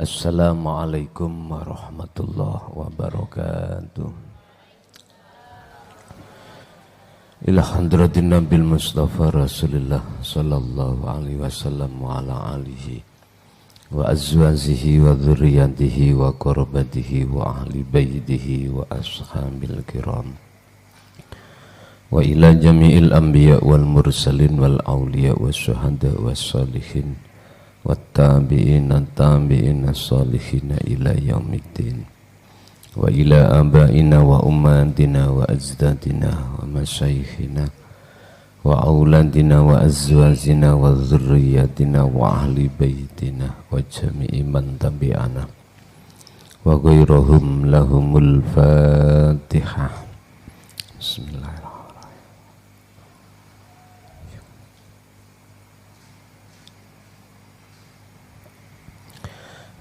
Assalamualaikum warahmatullahi wabarakatuh. Ila hadratin Nabil Mustafa Rasulullah sallallahu alaihi wasallam wa ala alihi wa azwajihi wa dzurriyyatihi wa qurabatihi wa ahli baitihi wa ashabil kiram wa ila jami'il anbiya wal mursalin wal awliya was syuhada was salihin wattabi'ina tabi'ina salihina ila yaumiddin wa ila abaina wa ummatina wa ajdadina wa masyayikhina wa auladina wa azwajina wa dzurriyyatina wa ahli baitina wa jami'i man tabi'ana wa ghairuhum lahumul fatihah. Bismillahirrahmanirrahim.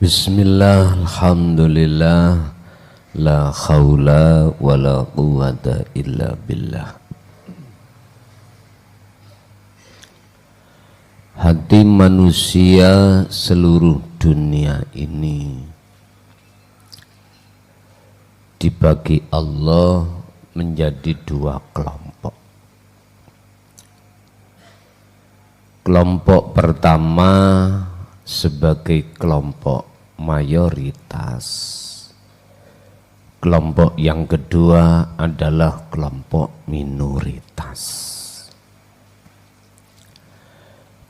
Bismillah, alhamdulillah, la khawla wa la quwwata illa billah. Hati manusia seluruh dunia ini dibagi Allah menjadi dua kelompok. Kelompok pertama sebagai kelompok mayoritas. Kelompok yang kedua adalah kelompok minoritas.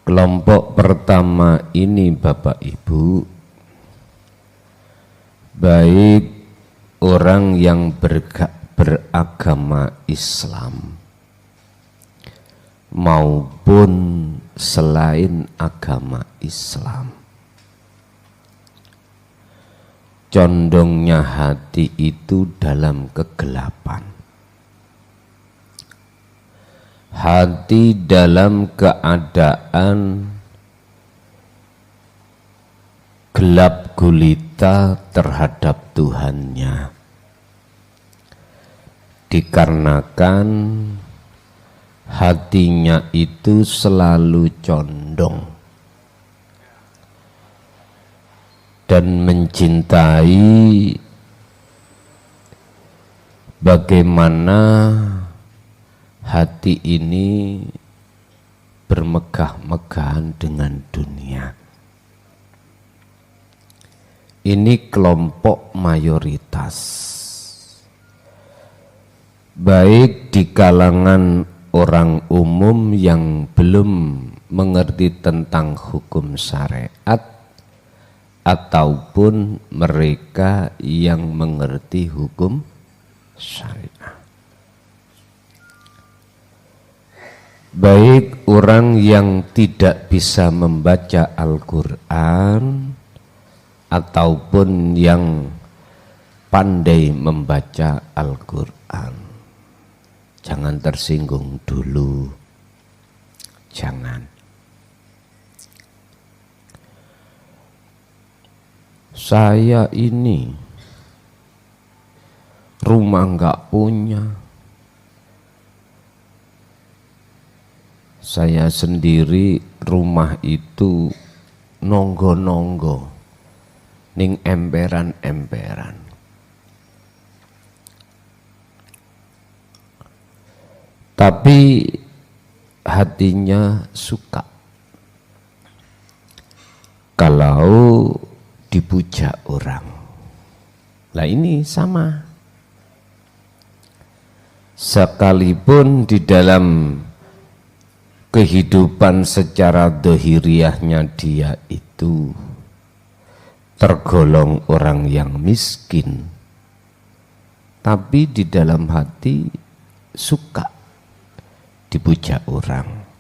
Kelompok pertama ini Bapak Ibu, baik orang yang beragama Islam maupun selain agama Islam. Condongnya hati itu dalam kegelapan. Hati dalam keadaan gelap gulita terhadap Tuhannya. Dikarenakan hatinya itu selalu condong dan mencintai bagaimana hati ini bermegah-megahan dengan dunia. Ini kelompok mayoritas, baik di kalangan orang umum yang belum mengerti tentang hukum syariat ataupun mereka yang mengerti hukum syariah. Baik orang yang tidak bisa membaca Al-Quran ataupun yang pandai membaca Al-Quran. Jangan tersinggung dulu, jangan. Saya ini rumah enggak punya, saya sendiri rumah itu nonggo-nonggo ning emperan-emperan. Tapi hatinya suka kalau dipuja orang. Lah ini sama. Sekalipun di dalam kehidupan secara dohiriahnya dia itu tergolong orang yang miskin, tapi di dalam hati suka dipuja orang.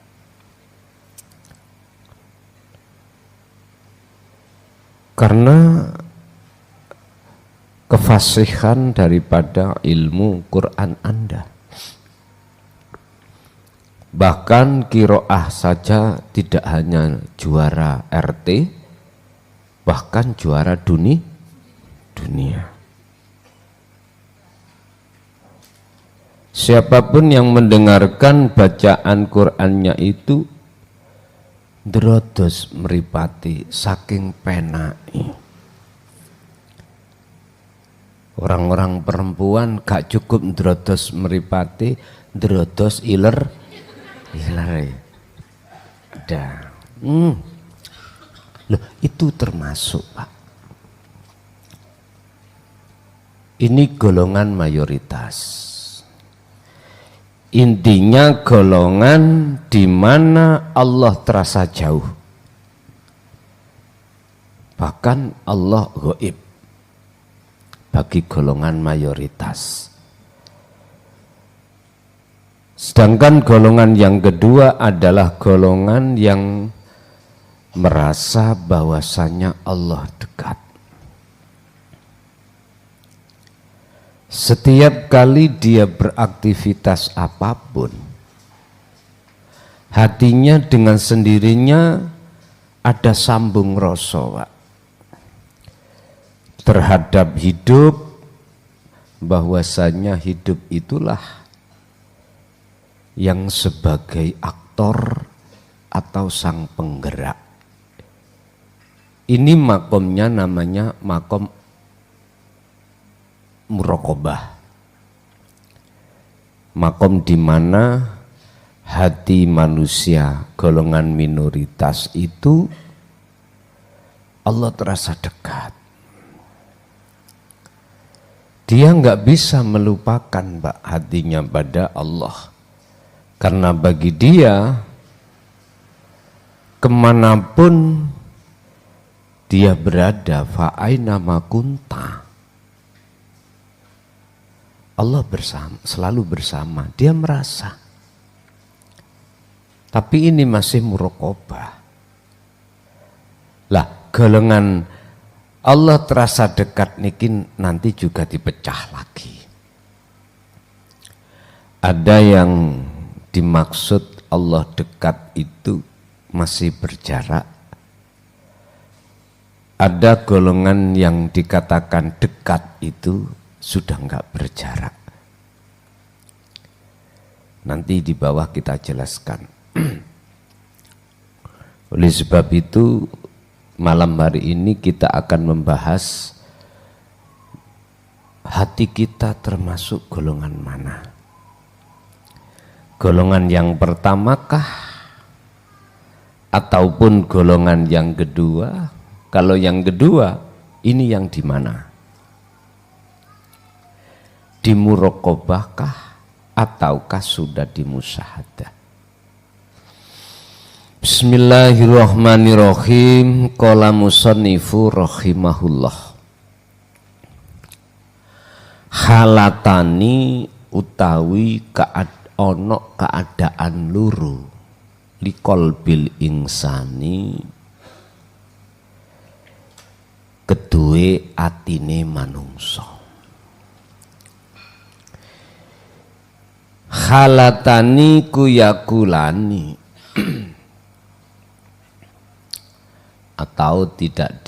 Karena kefasihan daripada ilmu Quran Anda. Bahkan qiraah saja tidak hanya juara RT, bahkan juara dunia. Siapapun yang mendengarkan bacaan Qur'annya itu drodos meripati saking penai. Orang-orang perempuan gak cukup ndrodos mripate, ndrodos iler. Dah. Loh, itu termasuk, Pak. Ini golongan mayoritas. Intinya golongan di mana Allah terasa jauh. Bahkan Allah gaib bagi golongan mayoritas. Sedangkan golongan yang kedua adalah golongan yang merasa bahwasanya Allah dekat. Setiap kali dia beraktivitas apapun, hatinya dengan sendirinya ada sambung rasa, Pak, terhadap hidup, bahwasanya hidup itulah yang sebagai aktor atau sang penggerak. Ini makomnya namanya makom muraqabah. Makom di mana hati manusia golongan minoritas itu Allah terasa dekat. Dia nggak bisa melupakan, Pak, hatinya pada Allah. Karena bagi dia kemanapun dia berada, fa'aina ma kunta, Allah selalu bersama, dia merasa. Tapi ini masih muraqabah. Lah, golongan Allah terasa dekat niki nanti juga dipecah lagi. Ada yang dimaksud Allah dekat itu masih berjarak. Ada golongan yang dikatakan dekat itu sudah enggak berjarak. Nanti di bawah kita jelaskan. Oleh sebab itu malam hari ini kita akan membahas hati kita termasuk golongan mana. Golongan yang pertamakah ataupun golongan yang kedua? Kalau yang kedua, ini yang di mana? Di muraqabahkah ataukah sudah di musyahadah? Bismillahirrahmanirrahim. Qala musannifu rahimahullah. Halatani utawi ono keadaan luru likol bil insani kedue atine manungso. Halatani kuyakulani atau tidak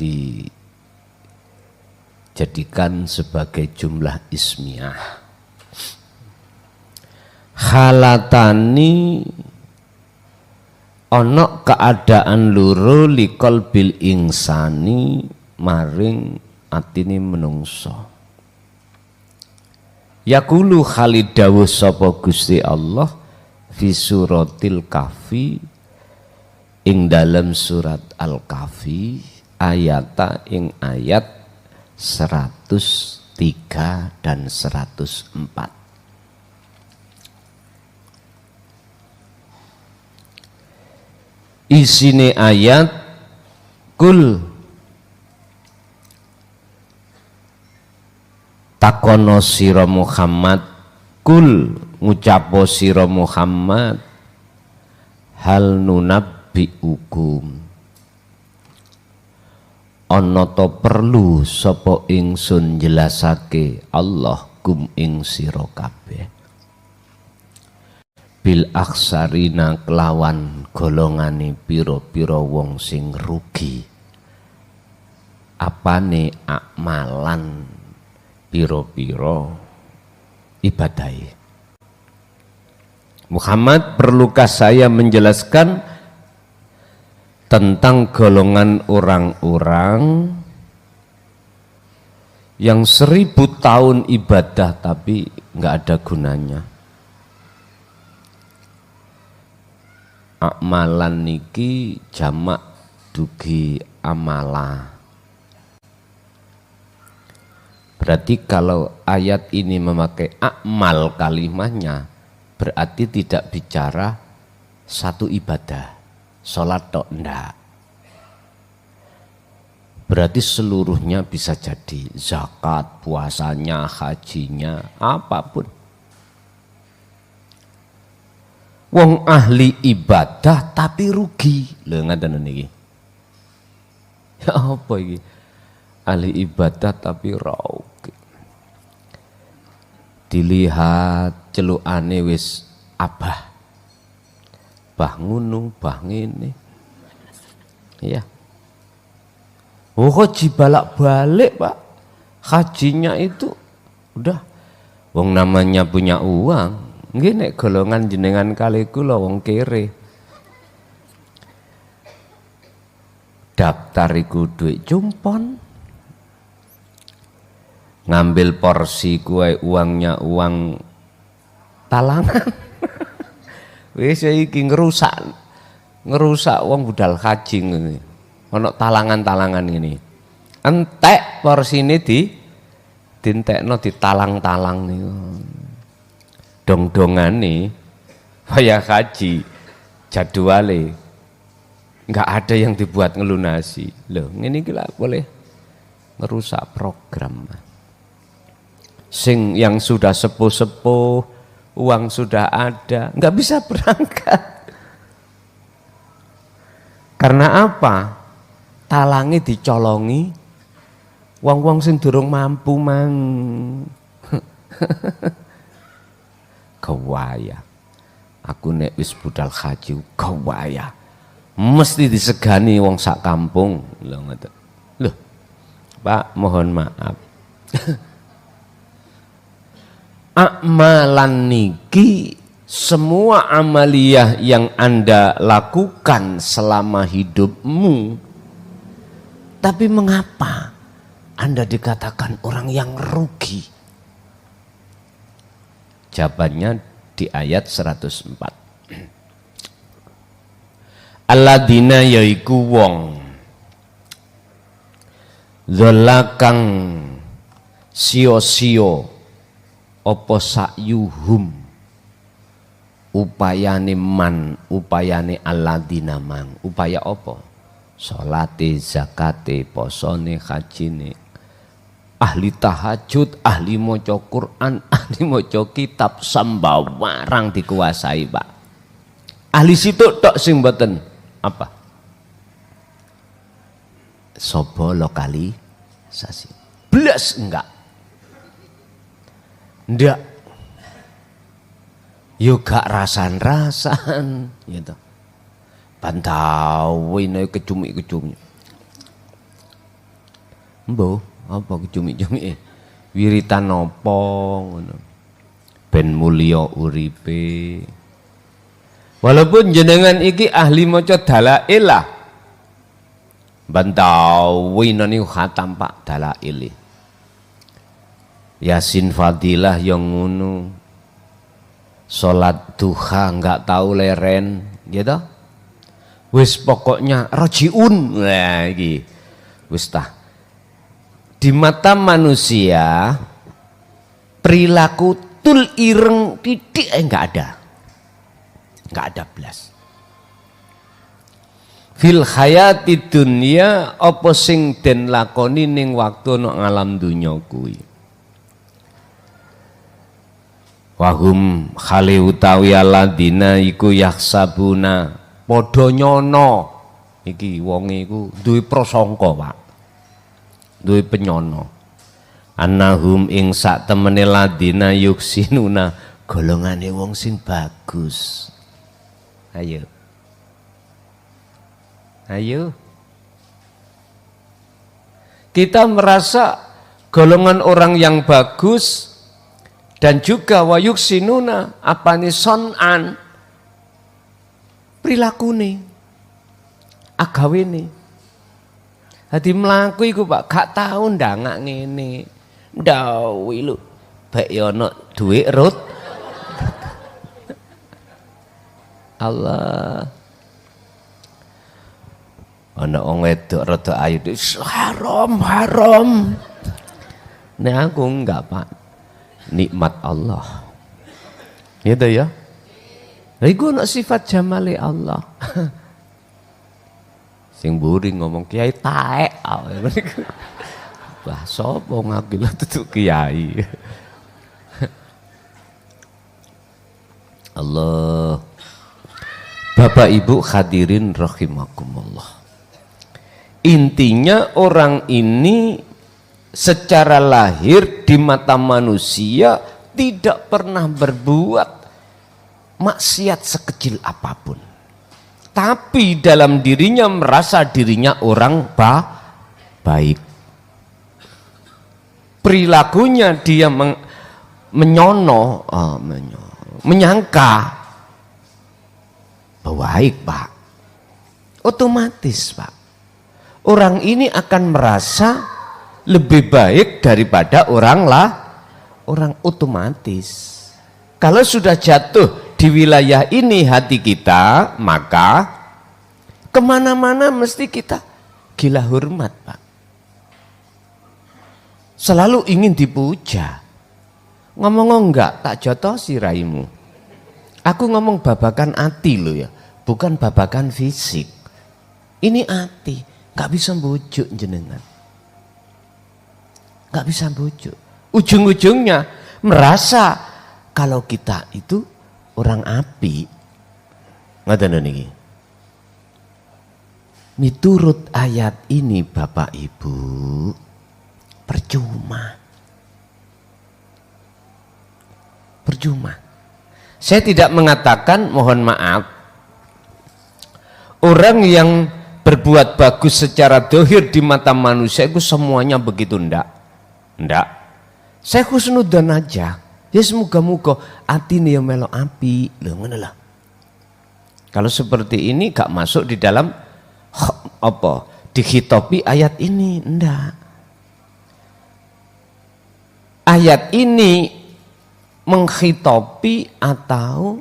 dijadikan sebagai jumlah ismiyah. Halatani ono keadaan loro likol bil insani maring atine menungso. Yaqulu Khalid dawuh sapa Gusti Allah fi suratil Kahfi ing dalam surat Al-Kahfi ayata ing ayat 103 dan 104. Isine ayat kul takono sira Muhammad, kul ngucapo sira Muhammad, hal nunabbiukum ana to perlu sapa ingsun jelasake Allah kum ing sira kabeh bil aksarina kelawan golongane pira-pira wong sing rugi apane akmalan pira-pira ibadai. Muhammad, perlukah saya menjelaskan tentang golongan orang-orang yang 1000 tahun ibadah tapi nggak ada gunanya. Amalan niki jamak dugi amala. Berarti kalau ayat ini memakai akmal kalimahnya, berarti tidak bicara satu ibadah, sholat tok enggak. Berarti seluruhnya bisa jadi zakat, puasanya, hajinya, apapun. Wong ahli ibadah tapi rugi. Lho ngaten niki. Ya apa iki? Ahli ibadah tapi rugi. Dilihat celukane wis abah. Bah ngono, bah ngene. Iya. Oh haji balak-balik Pak, hajinya itu udah, wong namanya punya uang, nggih nek golongan jenengan kali kula wong kere. Daftar iku duit jumpon, ngambil porsi kue uangnya uang talangan, wis iki ngerusak wong budal haji ngene. Ono talangan-talangan ini, entek porsine dintekno ditalang-talang niku. Dong-dongane wayah haji jadwale enggak ada yang dibuat ngelunasi. Loh, ngene iki lah boleh merusak program. Sing yang sudah sepuh-sepuh, uang sudah ada, enggak bisa berangkat. Karena apa? Talange dicolongi wong-wong sing durung mampu mang. Kewaya. Aku nek wis budal haji kewaya. Mesti disegani wong sak kampung. Lho ngoten. Loh. Pak, mohon maaf. Amalan niki, semua amaliyah yang Anda lakukan selama hidupmu, tapi mengapa Anda dikatakan orang yang rugi? Jawabannya di ayat 104. Alladzina yaiku wong dzalakang sio-sio apa sakyuhum upayane man, upayane alladzina mang. Upaya apa? Salate, zakate, posone, hajine, ahli tahajud, ahli maca Quran, ahli maca kitab, sambawarang dikuasai Pak. Ahli situ tok sing mboten apa? Sobo lokalisasi. Blas enggak. Ndak. Yo gak rasan-rasan gitu. Pantauin aja kecumi-kecumi. Mbah, apa kecumi-cumi? Wiritan apa ngono. Ben mulya uripe. Walaupun jenengan iki ahli maca dalail lah. Pantauin niku khatam Pak dalail. Yasin Fadilah yang ngono. Salat duha enggak tahu leren, gitu. Wis pokoknya rojiun, nah iki wis tah. Di mata manusia perilaku tul ireng titik enggak ada blas. Fil hayati dunya apa sing den lakoni ning waktu no alam dunya kuwi. Wahum khali utawi aladina iku yaksabuna padha nyono iki wonge iku duwe prasangka Pak, duwe penyono annahum ing sak temene ladina yuksinuna golongane wong sing bagus. Ayo kita merasa golongan orang yang bagus dan juga wa yuksinuna apane sonan prilakune agawene. Dadi mlaku iku Pak gak tau ndangak ngene. Ndawi lu baik ya ono duit rut. Allah. Ana wong wedok rada ayu haram. Nek aku enggak, Pak. Nikmat Allah. Gitu ya. Lah iku ana sifat jamali Allah. Sing mburi ngomong kiai taek. Lah sapa ngabila tutuk kiai. Allah. Bapak Ibu hadirin rahimakumullah. Intinya orang ini secara lahir di mata manusia tidak pernah berbuat maksiat sekecil apapun. Tapi dalam dirinya merasa dirinya orang baik. Perilakunya dia menyangka baik, Pak. Otomatis, Pak. Orang ini akan merasa lebih baik daripada orang otomatis. Kalau sudah jatuh di wilayah ini hati kita, maka kemana-mana mesti kita gila hormat, Pak. Selalu ingin dipuja. Ngomong enggak, tak jotosi raimu. Aku ngomong babakan hati loh ya, bukan babakan fisik. Ini hati, gak bisa bujuk jenengan. Gak bisa bujuk. Ujung-ujungnya merasa kalau kita itu orang api. Ngoten niki. Miturut ayat ini Bapak Ibu, percuma. Saya tidak mengatakan, mohon maaf, orang yang berbuat bagus secara dohir di mata manusia itu semuanya begitu, ndak. Saya husnudzon aja. Ya semoga-moga atine ya melo api, lho ngono lah. Kalau seperti ini gak masuk di dalam dikhitopi ayat ini, ndak. Ayat ini menghitopi atau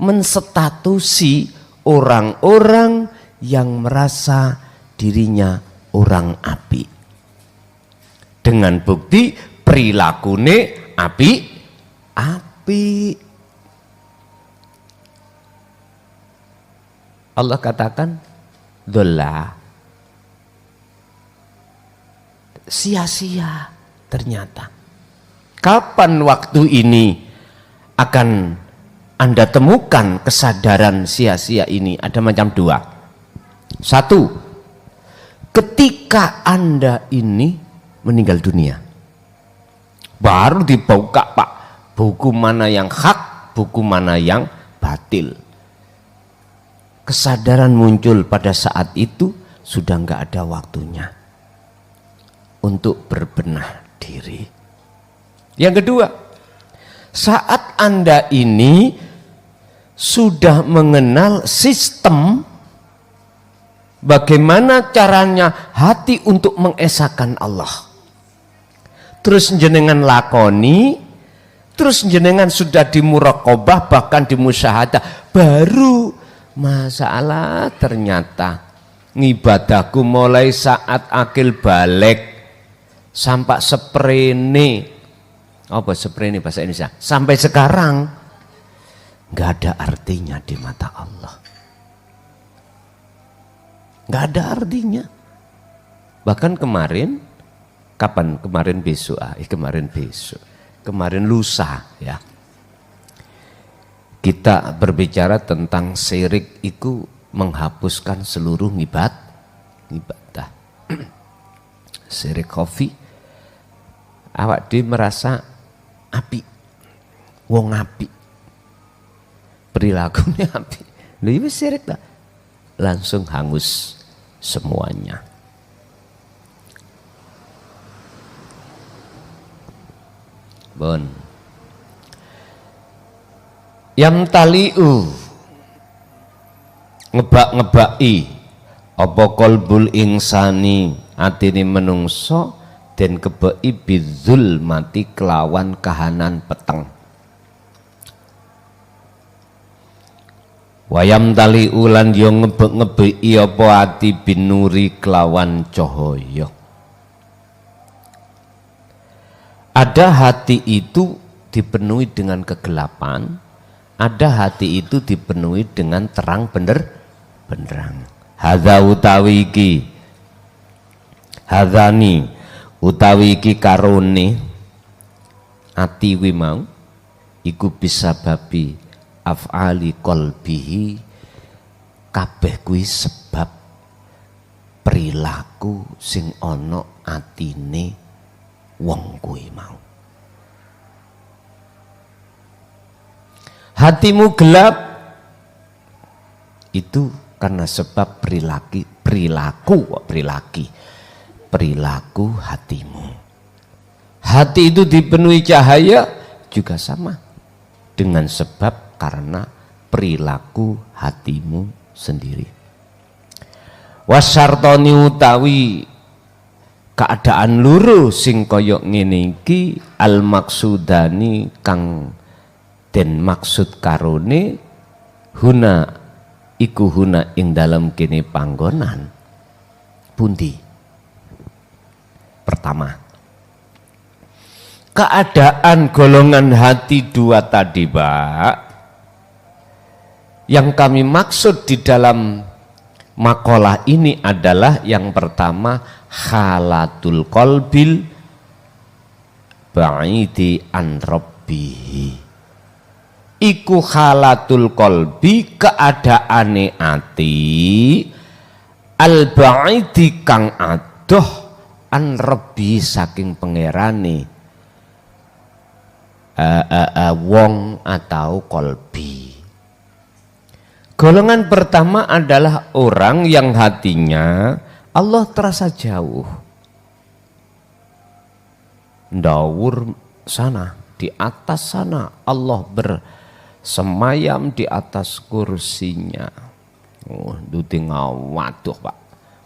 menstatusi orang-orang yang merasa dirinya orang api. Dengan bukti perilakune api. Allah katakan dolla. Sia-sia ternyata. Kapan waktu ini akan Anda temukan kesadaran sia-sia ini? Ada macam dua. Satu, ketika Anda ini meninggal dunia, baru dibuka, Pak, buku mana yang hak, buku mana yang batil. Kesadaran muncul pada saat itu, sudah nggak ada waktunya untuk berbenah diri. Yang kedua, saat Anda ini sudah mengenal sistem bagaimana caranya hati untuk mengesahkan Allah. Terus jenengan lakoni, terus jenengan sudah dimuraqabah bahkan dimusyahadah, baru masalah ternyata ngibadahku mulai saat akil balik sampai seprene. Apa seperti ini bahasa Indonesia? Sampai sekarang nggak ada artinya di mata Allah. Nggak ada artinya. Bahkan kemarin, kapan? Kemarin besok, kemarin lusa ya. Kita berbicara tentang syirik itu menghapuskan seluruh ibadah. Syirik khafi. Awak dia merasa api, wong api, perilakunya api, lebih syirik lah, langsung hangus semuanya. Bon, yamtaliu ngebak-ngebaki apa qalbul insani atine menungso den kebeki bidzul mati kelawan kahanan peteng. Wayam tali ulan yo ngebeki apa ati binuri kelawan cahaya. Ada hati itu dipenuhi dengan kegelapan, ada hati itu dipenuhi dengan terang benderang. Hadza utawi iki, hadzani utawi iki karone ati wi mau iku bisa babi af'ali qalbihi, kabeh kuwi sebab perilaku sing ana atine wong kuwi mau. Hatimu gelap itu karena sebab perilaku hatimu. Hati itu dipenuhi cahaya juga sama dengan sebab karena perilaku hatimu sendiri. Wasyartoni utawi keadaan luru sing koyok ngene iki al maksudani kang den maksud karone huna iku huna ing dalam kene panggonan pundi. Pertama, keadaan golongan hati dua tadi, Pak, yang kami maksud di dalam makalah ini adalah yang pertama halatul qalbil ba'idi an rabbihi. Iku halatul qalbi keadaane ati al ba'idi kang adoh an rabbi saking pangerane wong atau qalbi. Golongan pertama adalah orang yang hatinya Allah terasa jauh. Ndawur sana, di atas sana Allah bersemayam di atas kursinya. Oh, duti ngawaduh, Pak.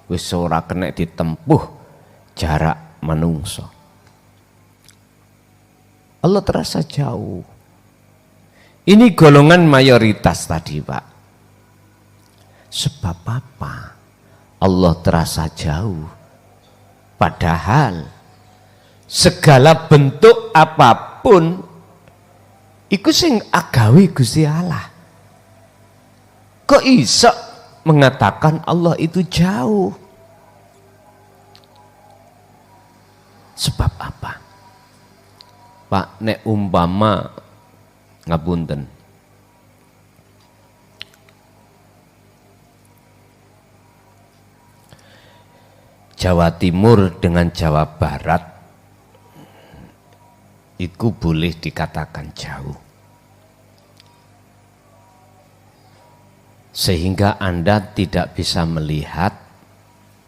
Wis ora kena ditempuh jarak manungso. Allah terasa jauh. Ini golongan mayoritas tadi, Pak. Sebab apa? Allah terasa jauh. Padahal segala bentuk apapun iku sing agawe Gusti Allah. Kok iso mengatakan Allah itu jauh? Sebab apa? Pak, nek umpama ngapunten, Jawa Timur dengan Jawa Barat itu boleh dikatakan jauh. Sehingga Anda tidak bisa melihat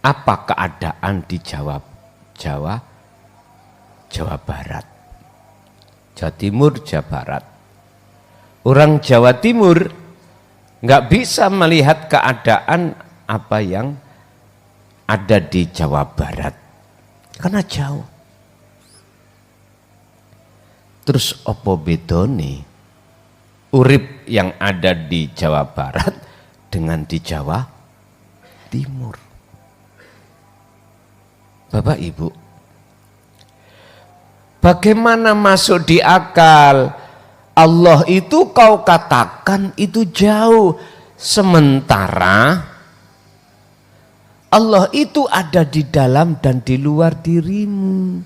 apa keadaan di Jawa Barat. Jawa Timur, Jawa Barat. Orang Jawa Timur nggak bisa melihat keadaan apa yang ada di Jawa Barat karena jauh. Terus opo bedone urip yang ada di Jawa Barat dengan di Jawa Timur? Bapak Ibu, bagaimana masuk di akal Allah itu kau katakan itu jauh, sementara Allah itu ada di dalam dan di luar dirimu.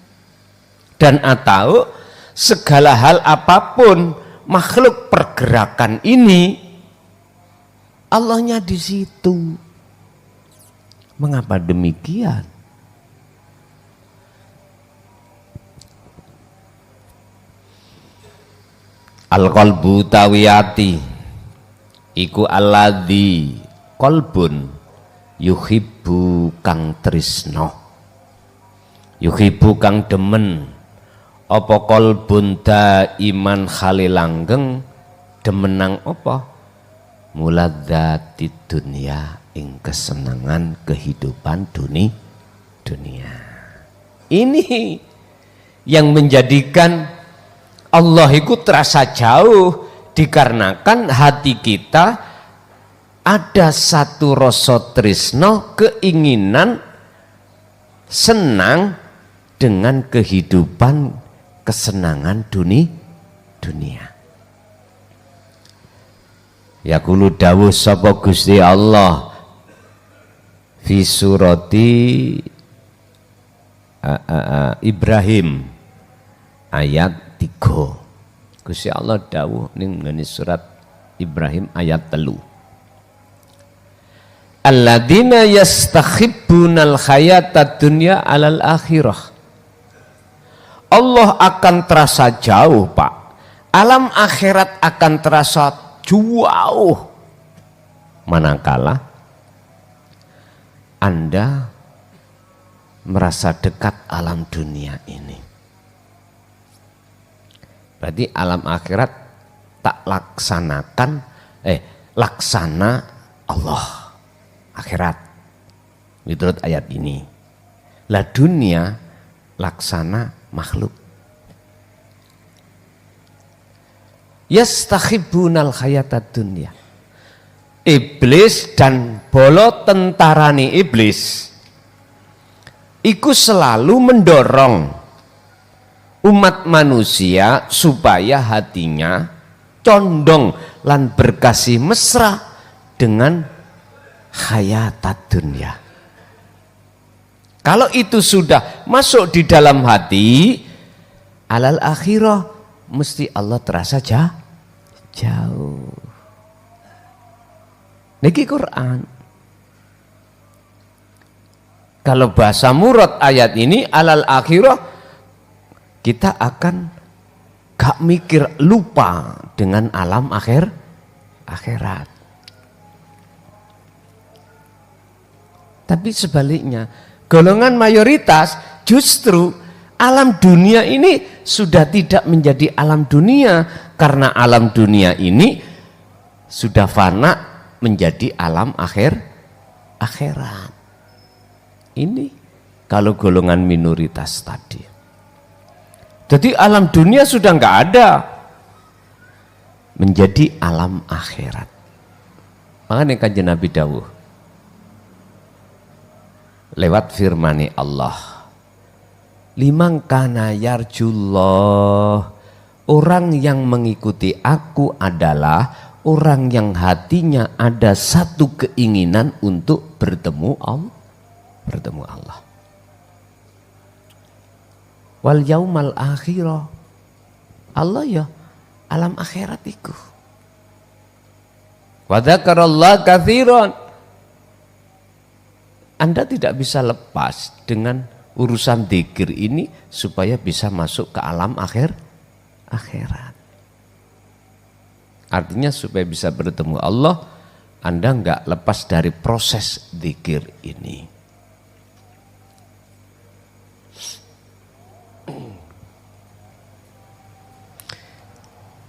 Dan atau segala hal apapun makhluk pergerakan ini Allahnya di situ. Mengapa demikian? Al-qalbu tawiyati iku alladzi qalbun yuhibbu kang trisno, yuhibbu kang demen, apa qalbun iman khalilanggeng demenang apa muladzati dunia ing kesenangan kehidupan dunia. Ini yang menjadikan Allah itu terasa jauh, dikarenakan hati kita ada satu rasa tresno, keinginan senang dengan kehidupan kesenangan dunia. Ya kulu dawuh sapa Gusti Allah fi surati Ibrahim ayat 3. Gusti Allah dawuh ning ngene surat Ibrahim ayat 3. Alladzina yastakhibbunal hayatad dunya alal akhirah. Allah akan terasa jauh, Pak. Alam akhirat akan terasa jauh manakala Anda merasa dekat alam dunia ini. Berarti alam akhirat tak laksana Allah akhirat menurut ayat ini. Lah dunia laksana makhluk. Yastakhibunal hayatad dunya. Iblis dan bolo tentarane iblis iku selalu mendorong umat manusia supaya hatinya condong lan berkasih mesra dengan hayatad dunya. Kalau itu sudah masuk di dalam hati, alal akhirah mesti Allah terasa jauh. Niki Quran. Kalau bahasa murad ayat ini alal akhirah, kita akan gak mikir, lupa dengan alam akhirat. Tapi sebaliknya, golongan mayoritas justru alam dunia ini sudah tidak menjadi alam dunia, karena alam dunia ini sudah fana menjadi alam akhirat. Ini kalau golongan minoritas tadi. Jadi alam dunia sudah nggak ada, menjadi alam akhirat. Makanya kanjeng Nabi dawuh lewat firman Allah, liman kana yarjullah, orang yang mengikuti aku adalah orang yang hatinya ada satu keinginan untuk bertemu Allah. Wal yaumal akhirah, Allah ya alam akhirat iku. Wa dzakarallaha katsiran. Anda tidak bisa lepas dengan urusan dzikir ini supaya bisa masuk ke alam akhirat. Artinya supaya bisa bertemu Allah, Anda enggak lepas dari proses dzikir ini.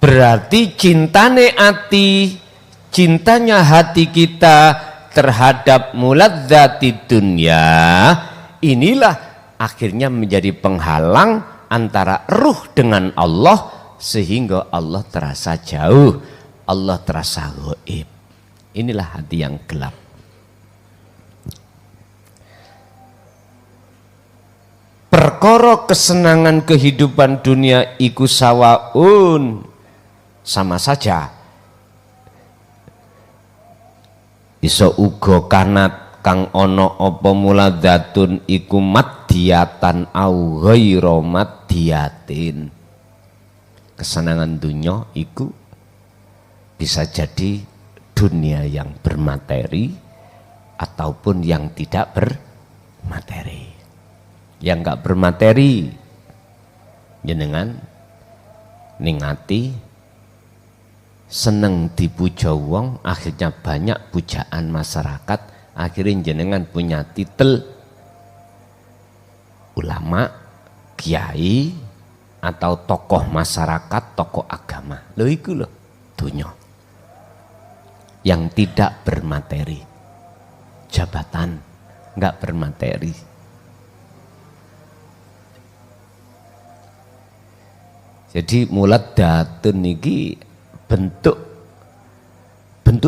Berarti cintanya hati kita terhadap muladzati dunya, inilah akhirnya menjadi penghalang antara ruh dengan Allah, sehingga Allah terasa jauh, Allah terasa gaib. Inilah hati yang gelap. Perkara kesenangan kehidupan dunia iku sawaun, sama saja. Iso uga kanat kang ana apa muladzatun iku madiyatan au ghairu madiyatin. Kesenangan dunia itu bisa jadi dunia yang bermateri ataupun yang tidak bermateri. Yang enggak bermateri jenengan ningati seneng dipuja wong, akhirnya banyak pujaan masyarakat, akhirnya jenengan punya titel ulama, kiai, atau tokoh masyarakat, tokoh agama. Lho iku lho dunya yang tidak bermateri, jabatan enggak bermateri. Jadi mulat datun niki bentuk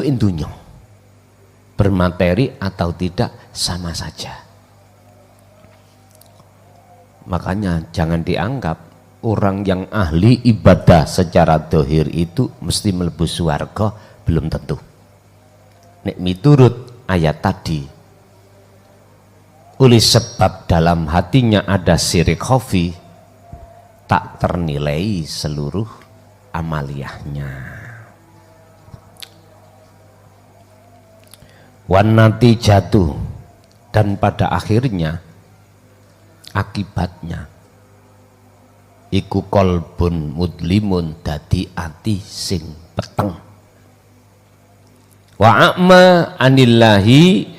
intunya. Bermateri atau tidak sama saja. Makanya jangan dianggap orang yang ahli ibadah secara dohir itu mesti mlebu swarga, belum tentu. Nek miturut ayat tadi, oleh sebab dalam hatinya ada syirik khafi, tak ternilai seluruh amaliyahnya. Wan natijatu, dan pada akhirnya akibatnya iku kolbun mudlimun, dadi ati sing peteng, wa a'ma anillahi,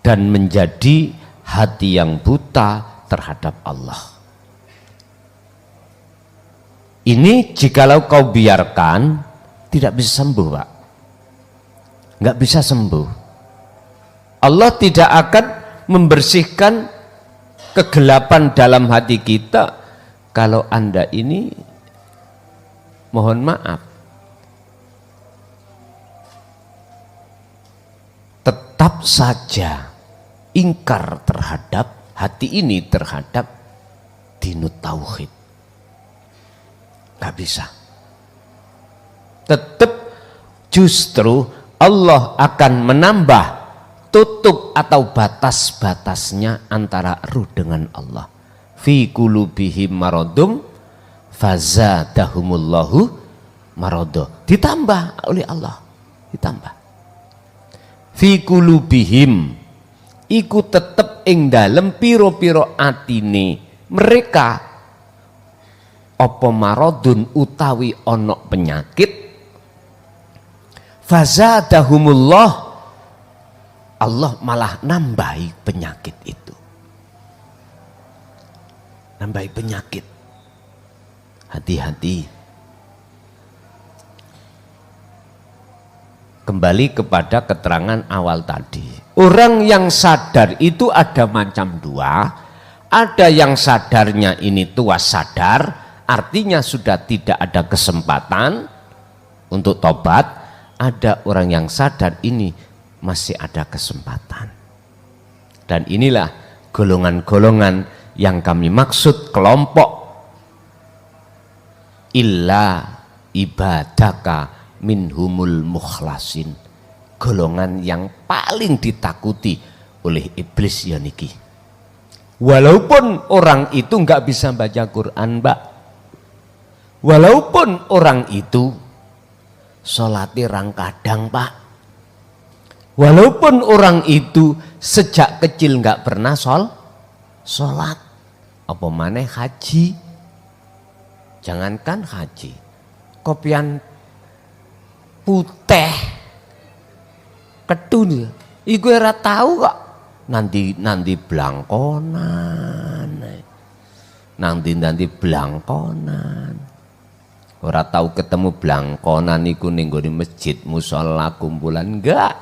dan menjadi hati yang buta terhadap Allah. Ini jikalau kau biarkan tidak bisa sembuh, Pak. Nggak bisa sembuh. Allah tidak akan membersihkan kegelapan dalam hati kita kalau Anda ini, mohon maaf, tetap saja ingkar terhadap hati ini, terhadap dinut tauhid. Gak bisa. Tetap justru Allah akan menambah tutup atau batas-batasnya antara ruh dengan Allah. Fi qulubihim maradum fazadahumullahu marado. Ditambah oleh Allah, ditambah. Fi qulubihim iku tetep ing dalem piro-piro atine mereka apa maradun utawi ana penyakit, fazadahumullah, Allah malah nambahi penyakit itu. Nambahi penyakit. Hati-hati. Kembali kepada keterangan awal tadi. Orang yang sadar itu ada macam dua. Ada yang sadarnya ini tua sadar, artinya sudah tidak ada kesempatan untuk tobat. Ada orang yang sadar ini masih ada kesempatan. Dan inilah golongan-golongan yang kami maksud, kelompok illa ibadaka minhumul mukhlasin, golongan yang paling ditakuti oleh iblis ya niki. Walaupun orang itu nggak bisa baca Quran, Mbak, walaupun orang itu sholati rang kadang, Pak, walaupun orang itu sejak kecil nggak pernah sholat, apa maneh haji, jangankan haji, kopian putih ketun iku ora tahu kok nanti blangkonan, nanti blangkonan, ora tahu ketemu blangkonan iku ning nggone masjid musala kumpulan, enggak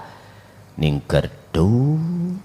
ning gerdu